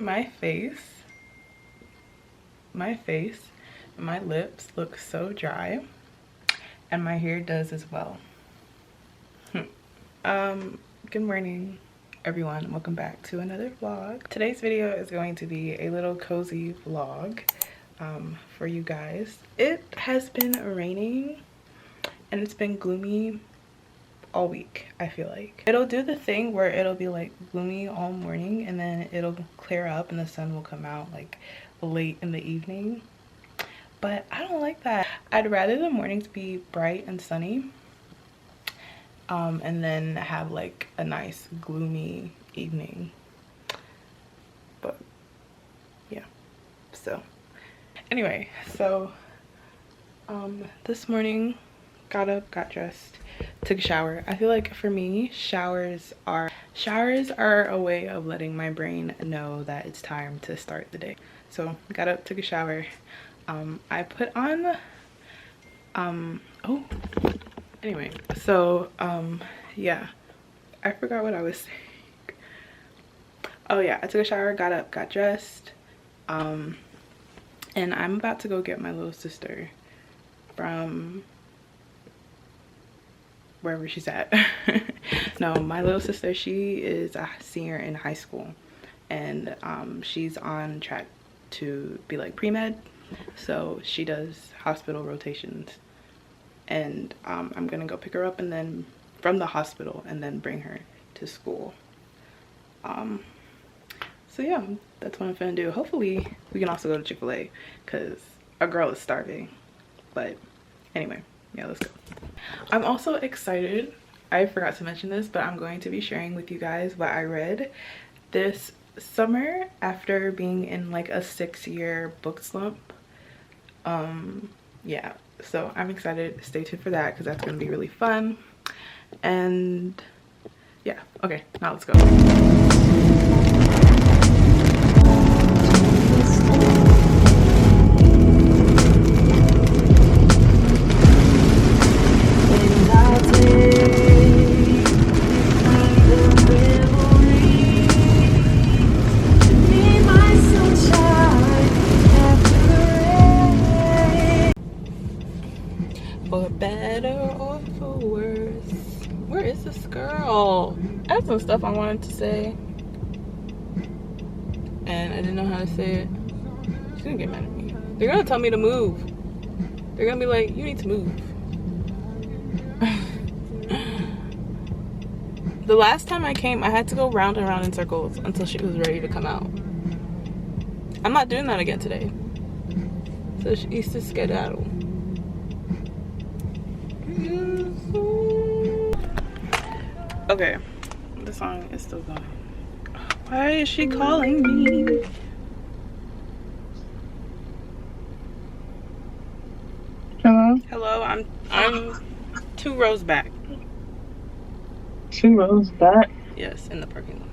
my face and my lips look so dry, and my hair does as well. Good morning everyone, welcome back to another vlog. Today's video is going to be a little cozy vlog for you guys. It has been raining and it's been gloomy all week. I feel like it'll do the thing where it'll be like gloomy all morning and then it'll clear up and the sun will come out like late in the evening, but I don't like that. I'd rather the mornings be bright and sunny and then have like a nice gloomy evening. But yeah, so anyway, so this morning got up, got dressed, took a shower. I feel like for me, showers are a way of letting my brain know that it's time to start the day. So got up, took a shower. I put on anyway, so yeah, I forgot what I was saying. Oh yeah, I took a shower, got up, got dressed, and I'm about to go get my little sister from wherever she's at. No, my little sister, she is a senior in high school, and she's on track to be like pre-med, so she does hospital rotations, and I'm gonna go pick her up and then from the hospital and then bring her to school. So yeah, that's what I'm gonna do. Hopefully we can also go to Chick-fil-A because our girl is starving. But anyway, yeah, let's go. I'm also excited, I forgot to mention this, but I'm going to be sharing with you guys what I read this summer after being in like a 6-year book slump. Yeah, so I'm excited. Stay tuned for that because that's going to be really fun. And yeah, okay, now let's go. For better or for worse. Where is this girl? I had some stuff I wanted to say and I didn't know how to say it. She's gonna get mad at me. They're gonna tell me to move. They're gonna be like, you need to move. The last time I came, I had to go round and round in circles until she was ready to come out. I'm not doing that again today. So she's to skedaddle. Okay, the song is still going. Why is she calling me? Hello? Hello, I'm 2 rows back. 2 rows back? Yes, in the parking lot.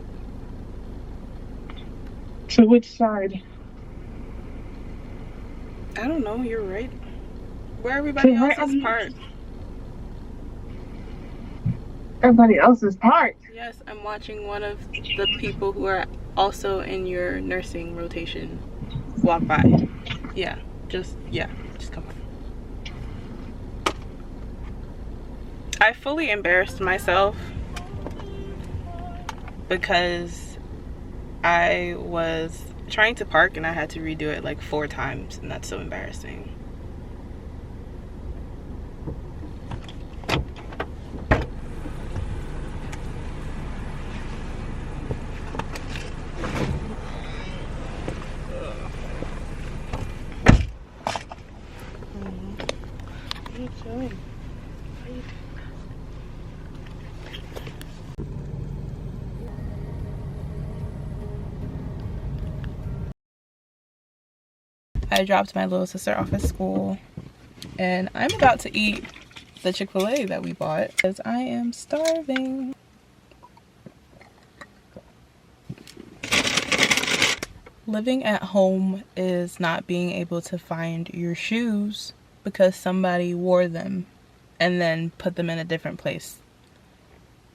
To which side? I don't know, you're right. Where everybody else is parked. Everybody else is parked? Yes, I'm watching one of the people who are also in your nursing rotation walk by. Yeah, just come on. I fully embarrassed myself because I was trying to park and I had to redo it like 4 times, and that's so embarrassing. What are you doing? I dropped my little sister off at school and I'm about to eat the Chick-fil-A that we bought because I am starving. Living at home is not being able to find your shoes because somebody wore them and then put them in a different place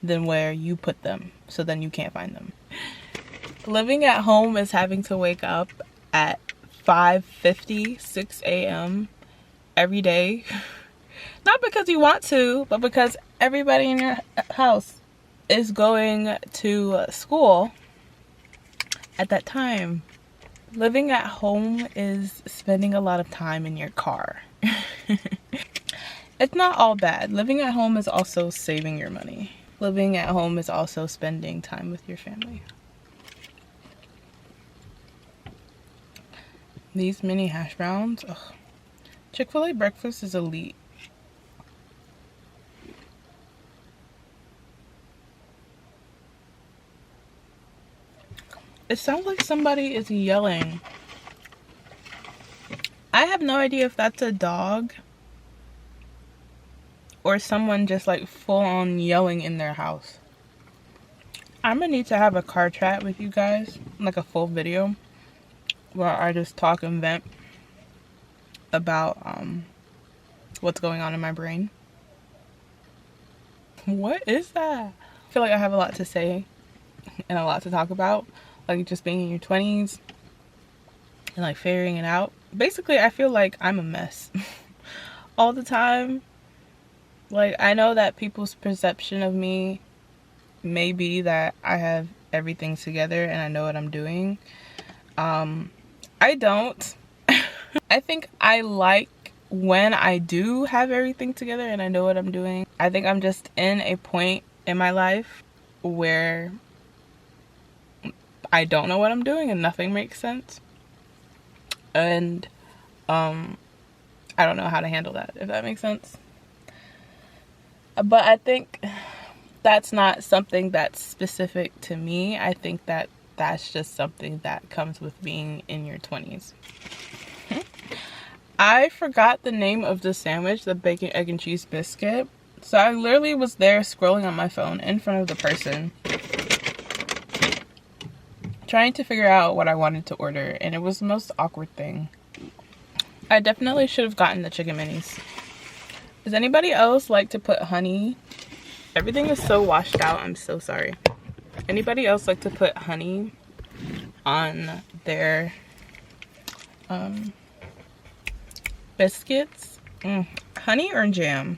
than where you put them, so then you can't find them. Living at home is having to wake up at 5:50, 6 a.m. every day. Not because you want to, but because everybody in your house is going to school at that time. Living at home is spending a lot of time in your car. It's not all bad. Living at home is also saving your money. Living at home is also spending time with your family. These mini hash browns, ugh. Chick-fil-A breakfast is elite. It sounds like somebody is yelling. I have no idea if that's a dog or someone just like full on yelling in their house. I'm gonna need to have a car chat with you guys, like a full video where I just talk and vent about what's going on in my brain. What is that? I feel like I have a lot to say and a lot to talk about, like just being in your 20s and like figuring it out. Basically, I feel like I'm a mess all the time. Like, I know that people's perception of me may be that I have everything together and I know what I'm doing. I don't. I think I like when I do have everything together and I know what I'm doing. I think I'm just in a point in my life where I don't know what I'm doing and nothing makes sense. And I don't know how to handle that, if that makes sense. But I think that's not something that's specific to me. I think that that's just something that comes with being in your 20s. I forgot the name of the sandwich, the bacon, egg, and cheese biscuit. So I literally was there scrolling on my phone in front of the person, trying to figure out what I wanted to order, and it was the most awkward thing. I definitely should have gotten the chicken minis. Does anybody else like to put honey? Everything is so washed out, I'm so sorry. Anybody else like to put honey on their biscuits? Honey or jam?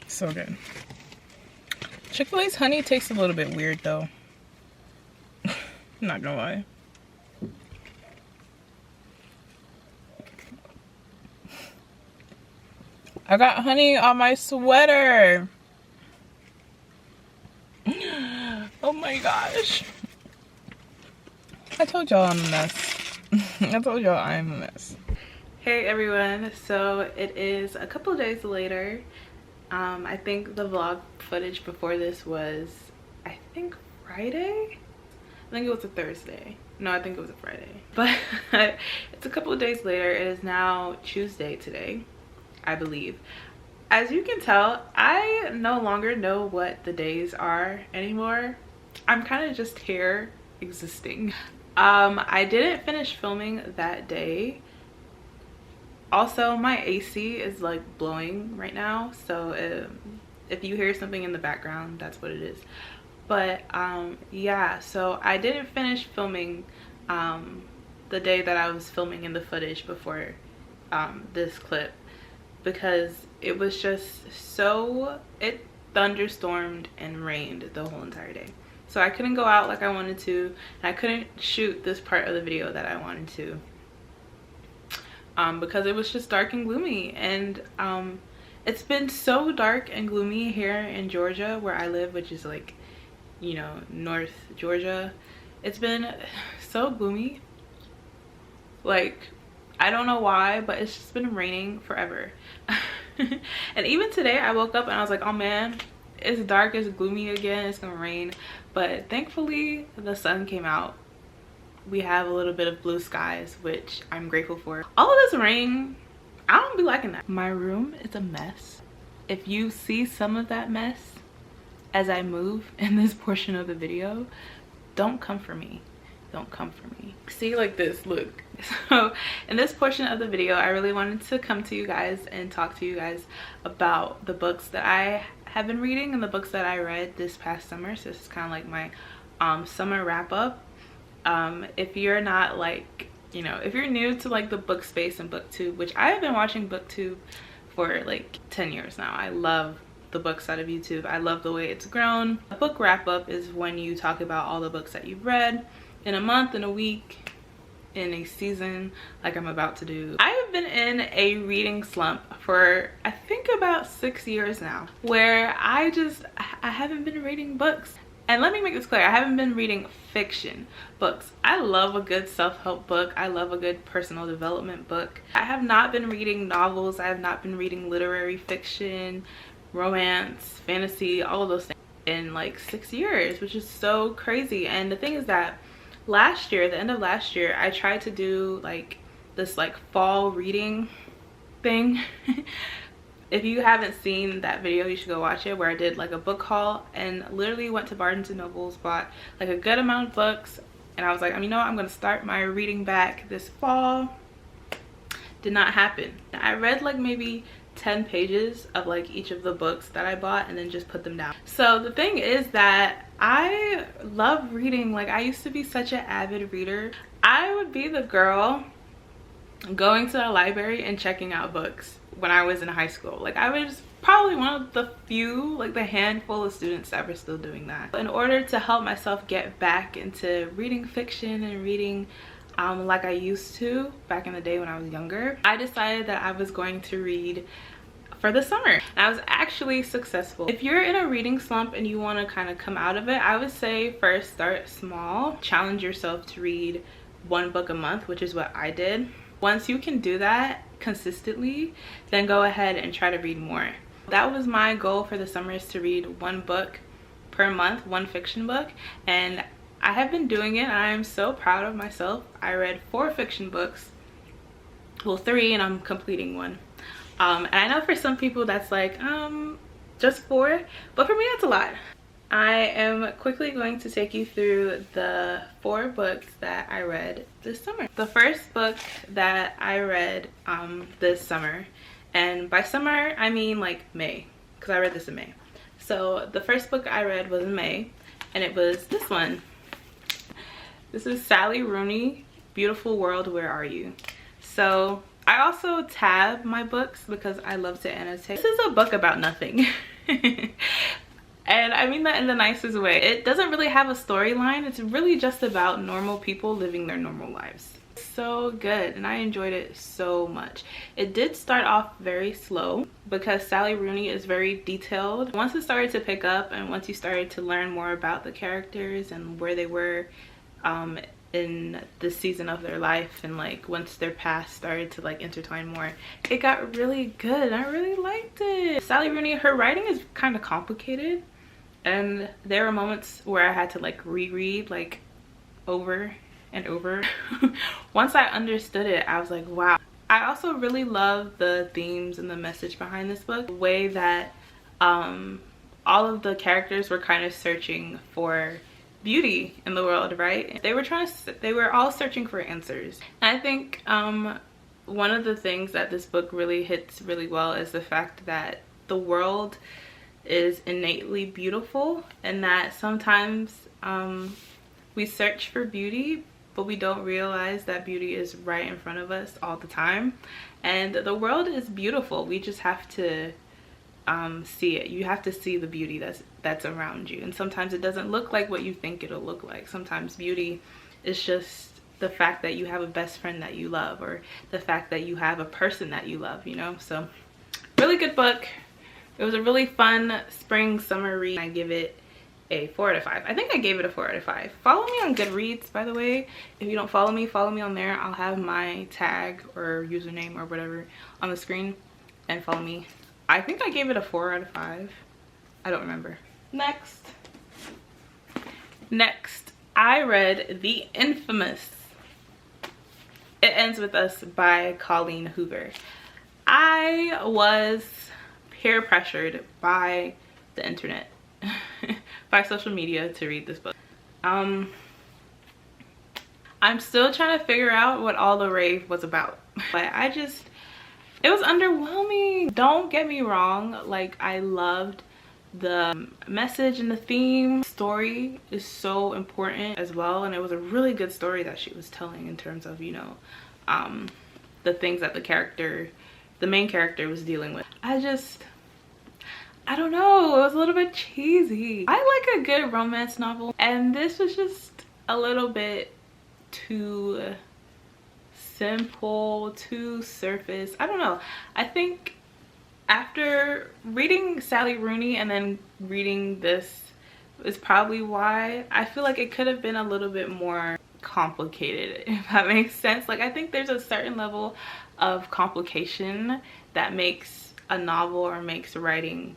So good. Chick-fil-A's honey tastes a little bit weird though. Not gonna lie. I got honey on my sweater. Oh my gosh. I told y'all I'm a mess. I told y'all I'm a mess. Hey everyone, so it is a couple days later. I think the vlog footage before this was, I think Friday? I think it was a Thursday. No, I think it was a Friday. But it's a couple of days later. It is now Tuesday today, I believe. As you can tell, I no longer know what the days are anymore. I'm kind of just here existing. I didn't finish filming that day. Also, my AC is like blowing right now, so if you hear something in the background, that's what it is. But yeah, so I didn't finish filming the day that I was filming in the footage before this clip, because it was just so, it thunderstormed and rained the whole entire day. So I couldn't go out like I wanted to, and I couldn't shoot this part of the video that I wanted to because it was just dark and gloomy. And it's been so dark and gloomy here in Georgia where I live, which is like, you know, North Georgia. It's been so gloomy. Like, I don't know why, but it's just been raining forever. And even today I woke up and I was like, oh man, it's dark, it's gloomy again, it's gonna rain. But thankfully the sun came out. We have a little bit of blue skies, which I'm grateful for. All of this rain, I don't be liking that. My room is a mess. If you see some of that mess as I move in this portion of the video, don't come for me. Don't come for me. See, like this, look. So in this portion of the video, I really wanted to come to you guys and talk to you guys about the books that I have been reading and the books that I read this past summer. So this is kind of like my summer wrap up. If you're not like, you know, if you're new to like the book space and booktube, which I have been watching booktube for like 10 years now. I love the book side of YouTube. I love the way it's grown. A book wrap up is when you talk about all the books that you've read in a month, in a week, in a season, like I'm about to do. I have been in a reading slump for I think about 6 years now, where I haven't been reading books. And let me make this clear, I haven't been reading fiction books. I love a good self-help book. I love a good personal development book. I have not been reading novels. I have not been reading literary fiction, romance, fantasy, all of those things in like 6 years, which is so crazy. And the thing is that last year, the end of last year, I tried to do like this like fall reading thing. If you haven't seen that video, you should go watch it, where I did like a book haul and literally went to Barnes and Nobles, bought like a good amount of books, and I was like, you know what, I'm gonna start my reading back this fall. Did not happen. I read like maybe 10 pages of like each of the books that I bought and then just put them down. So the thing is that I love reading. Like, I used to be such an avid reader. I would be the girl going to the library and checking out books when I was in high school. Like, I was probably one of the few, like the handful of students that were still doing that. In order to help myself get back into reading fiction and reading like I used to back in the day when I was younger, I decided that I was going to read for the summer. And I was actually successful. If you're in a reading slump and you want to kind of come out of it, I would say first start small. Challenge yourself to read 1 book a month, which is what I did. Once you can do that consistently, then go ahead and try to read more. That was my goal for the summer, is to read 1 book per month, 1 fiction book, and I have been doing it. I am so proud of myself. I read 4 fiction books, well 3, and I'm completing 1. And I know for some people that's like just 4, but for me that's a lot. I am quickly going to take you through the 4 books that I read this summer. The first book that I read this summer, and by summer I mean like May, because I read this in May. So the first book I read was in May, and it was this one. This is Sally Rooney, Beautiful World, Where Are You? So I also tab my books because I love to annotate. This is a book about nothing. And I mean that in the nicest way. It doesn't really have a storyline. It's really just about normal people living their normal lives. So good, and I enjoyed it so much. It did start off very slow because Sally Rooney is very detailed. Once it started to pick up, and once you started to learn more about the characters and where they were in the season of their life, and like once their past started to like intertwine more, it got really good. I really liked it. Sally Rooney, her writing is kind of complicated, and there were moments where I had to like reread like over and over. Once I understood it, I was like, wow. I also really love the themes and the message behind this book. The way that all of the characters were kind of searching for beauty in the world, right? They were all searching for answers. And I think one of the things that this book really hits really well is the fact that the world is innately beautiful, and that sometimes we search for beauty, but we don't realize that beauty is right in front of us all the time. And the world is beautiful. We just have to see it. You have to see the beauty that's around you, and sometimes it doesn't look like what you think it'll look like. Sometimes beauty is just the fact that you have a best friend that you love, or the fact that you have a person that you love, you know. So really good book. It was a really fun spring summer read. I give it a 4 out of 5. I think I gave it a 4 out of 5. Follow me on Goodreads, by the way. If you don't follow me on there. I'll have my tag or username or whatever on the screen, and follow me. I think I gave it a 4 out of 5. I don't remember. Next, I read the infamous It Ends With Us by Colleen Hoover. I was peer pressured by the internet, by social media, to read this book. I'm still trying to figure out what all the rave was about, but it was underwhelming. Don't get me wrong, like I loved The message and the theme story is so important as well, and it was a really good story that she was telling in terms of, you know, the things that the main character was dealing with. I don't know, it was a little bit cheesy. I like a good romance novel, and this was just a little bit too simple, too surface. I don't know. I think after reading Sally Rooney and then reading this is probably why I feel like it could have been a little bit more complicated, if that makes sense. Like, I think there's a certain level of complication that makes a novel or makes writing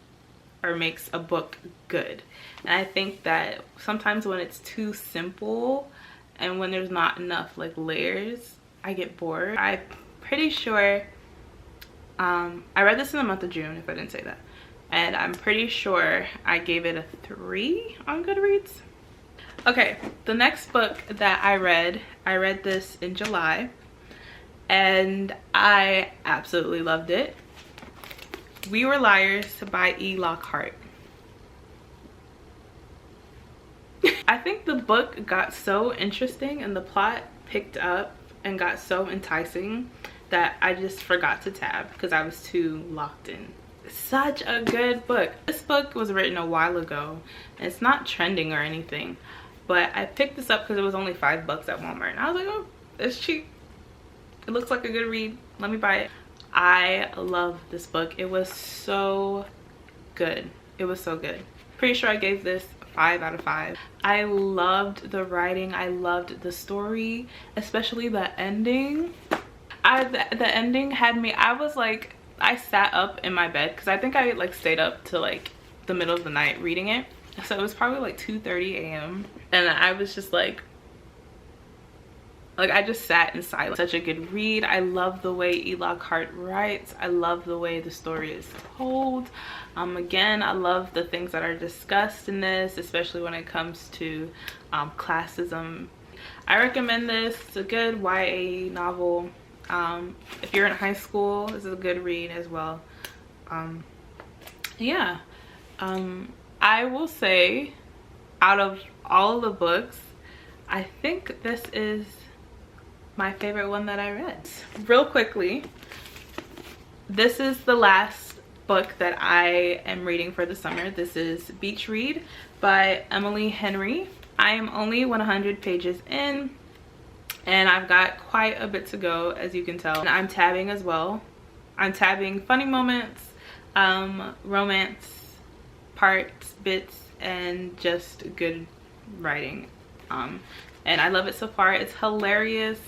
or makes a book good. And I think that sometimes when it's too simple and when there's not enough like layers, I get bored. I'm pretty sure I read this in the month of June, if I didn't say that, and I'm pretty sure I gave it a 3 on Goodreads. Okay, the next book that I read this in July, and I absolutely loved it. We Were Liars by E. Lockhart. I think the book got so interesting and the plot picked up and got so enticing that I just forgot to tab because I was too locked in. Such a good book. This book was written a while ago and it's not trending or anything, but I picked this up because it was only $5 at Walmart, and I was like, oh, it's cheap. It looks like a good read. Let me buy it. I love this book. It was so good. It was so good. Pretty sure I gave this 5 out of 5. I loved the writing. I loved the story, especially the ending. The ending had me, I was like, I sat up in my bed because I think I like stayed up to like the middle of the night reading it. So it was probably like 2:30 a.m. and I was just like I just sat in silence. Such a good read. I love the way E. Lockhart writes. I love the way the story is told. Again, I love the things that are discussed in this, especially when it comes to classism. I recommend this. It's a good YA novel. If you're in high school, this is a good read as well. Yeah. I will say, out of all of the books, I think this is my favorite one that I read. Real quickly, this is the last book that I am reading for the summer. This is Beach Read by Emily Henry. I am only 100 pages in and I've got quite a bit to go, as you can tell. And I'm tabbing as well. I'm tabbing funny moments, romance parts, bits, and just good writing. And I love it so far. It's hilarious.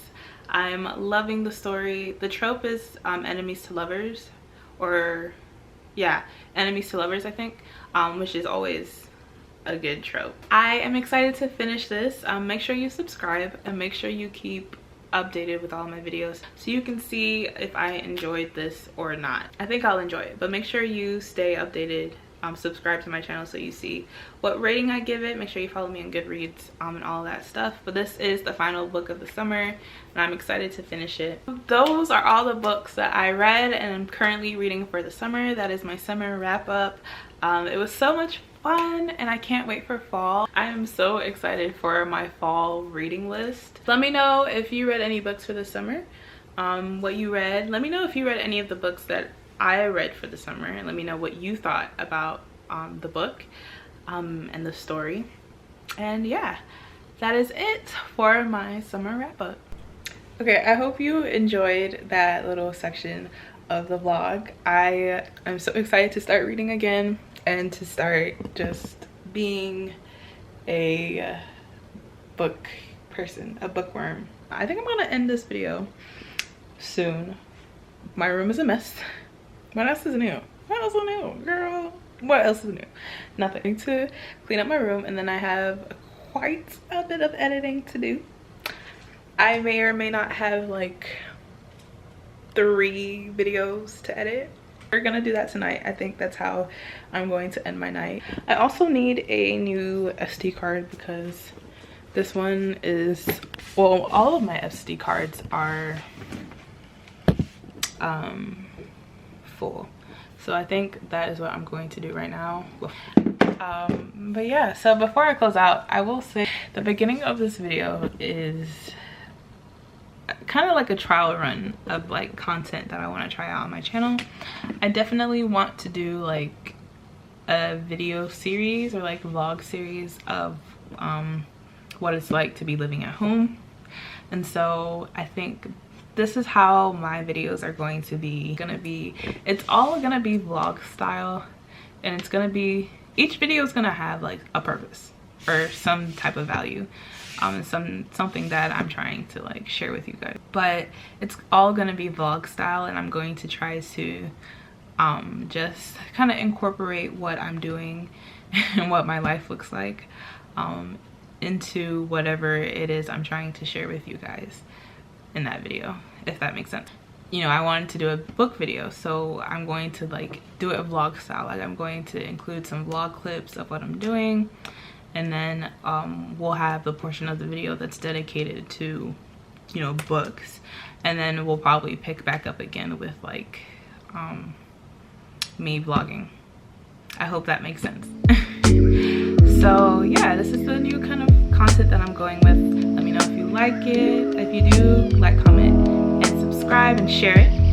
I'm loving the story. The trope is enemies to lovers, or yeah, enemies to lovers, I think, which is always a good trope. I am excited to finish this. Make sure you subscribe and make sure you keep updated with all my videos so you can see if I enjoyed this or not. I think I'll enjoy it, but make sure you stay updated. Subscribe to my channel so you see what rating I give it. Make sure you follow me on Goodreads and all that stuff. But this is the final book of the summer and I'm excited to finish it. Those are all the books that I read and I'm currently reading for the summer. That is my summer wrap up. It was so much fun and I can't wait for fall. I am so excited for my fall reading list. Let me know if you read any books for the summer, what you read. Let me know if you read any of the books that I read for the summer, and let me know what you thought about the book and the story. And yeah, that is it for my summer wrap up. Okay, I hope you enjoyed that little section of the vlog. I am so excited to start reading again and to start just being a book person, a bookworm. I think I'm gonna end this video soon. My room is a mess. What else is new? What else is new, girl? What else is new? Nothing. To clean up my room, and then I have quite a bit of editing to do. I may or may not have like 3 videos to edit. We're gonna do that tonight. I think that's how I'm going to end my night. I also need a new SD card because this one is, well, all of my SD cards are full. So I think that is what I'm going to do right now. But yeah, so before I close out, I will say the beginning of this video is kind of like a trial run of like content that I want to try out on my channel. I definitely want to do like a video series or like vlog series of what it's like to be living at home. And so I think this is how my videos are going to be. It's all gonna be vlog style, and it's gonna be, each video is gonna have like a purpose or some type of value, something that I'm trying to like share with you guys. But it's all gonna be vlog style, and I'm going to try to just kind of incorporate what I'm doing and what my life looks like into whatever it is I'm trying to share with you guys in that video, if that makes sense. You know, I wanted to do a book video, so I'm going to like do it vlog style. Like I'm going to include some vlog clips of what I'm doing, and then we'll have the portion of the video that's dedicated to, you know, books, and then we'll probably pick back up again with like me vlogging. I hope that makes sense. So yeah, this is the new kind of content that I'm going with. Let me know if you like it. If you do, like, comment, and subscribe, and share it.